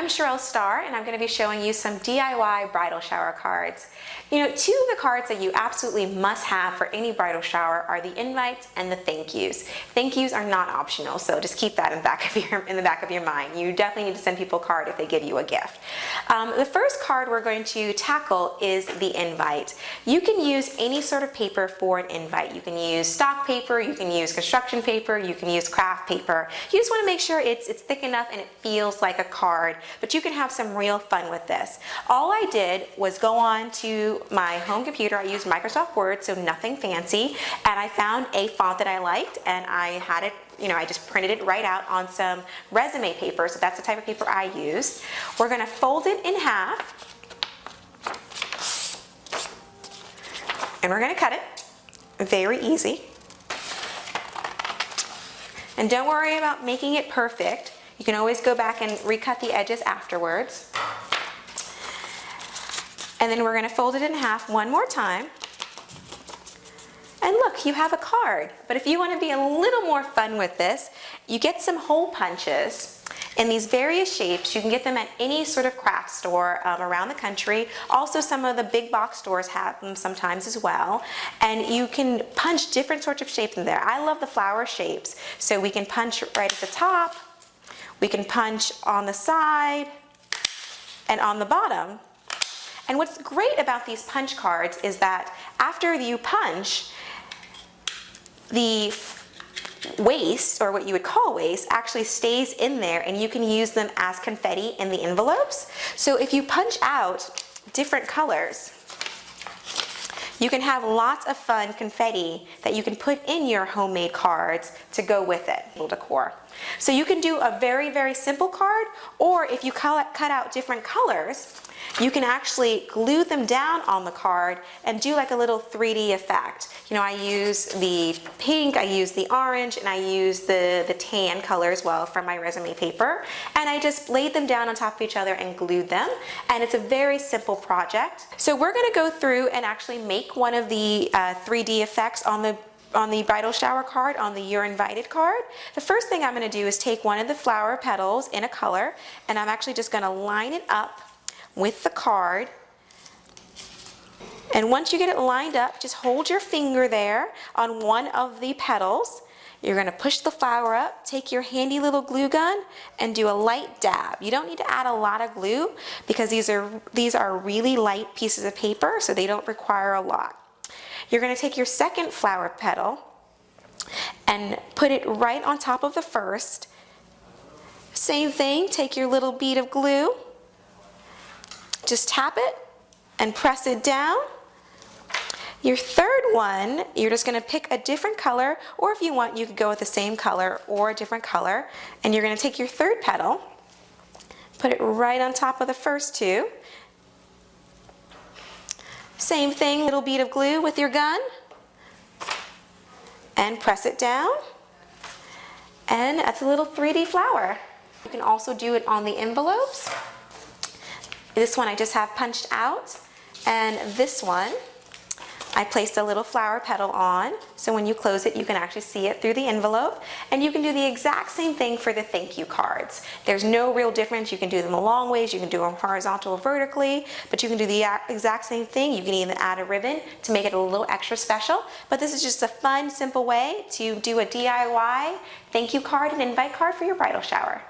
Sherelle Starr, and I'm going to be showing you some DIY bridal shower cards. You know, two of the cards that you absolutely must have for any bridal shower are the invites and the thank yous. Thank yous are not optional, so just keep that in the back of your mind. You definitely need to send people a card if they give you a gift. The first card we're going to tackle is the invite. You can use any sort of paper for an invite. You can use stock paper, you can use construction paper, you can use craft paper. You just want to make sure it's thick enough and it feels like a card, but you can have some real fun with this. All I did was go on to my home computer. I used Microsoft Word, so nothing fancy, and I found a font that I liked, and I had it, I just printed it right out on some resume paper, so that's the type of paper I used. We're going to fold it in half, and we're going to cut it. Very easy. And don't worry about making it perfect. You can always go back and recut the edges afterwards. And then we're going to fold it in half one more time. And look, you have a card. But if you want to be a little more fun with this, you get some hole punches in these various shapes. You can get them at any sort of craft store around the country. Also, some of the big box stores have them sometimes as well. And you can punch different sorts of shapes in there. I love the flower shapes. So we can punch right at the top. We can punch on the side and on the bottom. And what's great about these punch cards is that after you punch, the waste, or what you would call waste, actually stays in there, and you can use them as confetti in the envelopes. So if you punch out different colors, you can have lots of fun confetti that you can put in your homemade cards to go with it, little decor. So you can do a very, very simple card, or if you cut out different colors, you can actually glue them down on the card and do like a little 3D effect. I use the pink, I use the orange, and I use the tan color as well from my resume paper. And I just laid them down on top of each other and glued them. And it's a very simple project. So we're going to go through and actually make one of the 3D effects on the bridal shower card, on the You're Invited card. The first thing I'm going to do is take one of the flower petals in a color, and I'm actually just going to line it up with the card. And once you get it lined up, just hold your finger there on one of the petals. You're going to push the flower up, take your handy little glue gun, and do a light dab. You don't need to add a lot of glue because these are really light pieces of paper, so they don't require a lot. You're going to take your second flower petal and put it right on top of the first. Same thing, take your little bead of glue, just tap it and press it down. Your third one, you're just going to pick a different color, or if you want, you could go with the same color or a different color. And you're going to take your third petal, put it right on top of the first two. Same thing, little bead of glue with your gun, and press it down. And that's a little 3D flower. You can also do it on the envelopes. This one I just have punched out, and this one I placed a little flower petal on, so when you close it you can actually see it through the envelope. And you can do the exact same thing for the thank you cards. There's no real difference. You can do them a long ways, you can do them horizontal or vertically, but you can do the exact same thing. You can even add a ribbon to make it a little extra special. But this is just a fun, simple way to do a DIY thank you card and invite card for your bridal shower.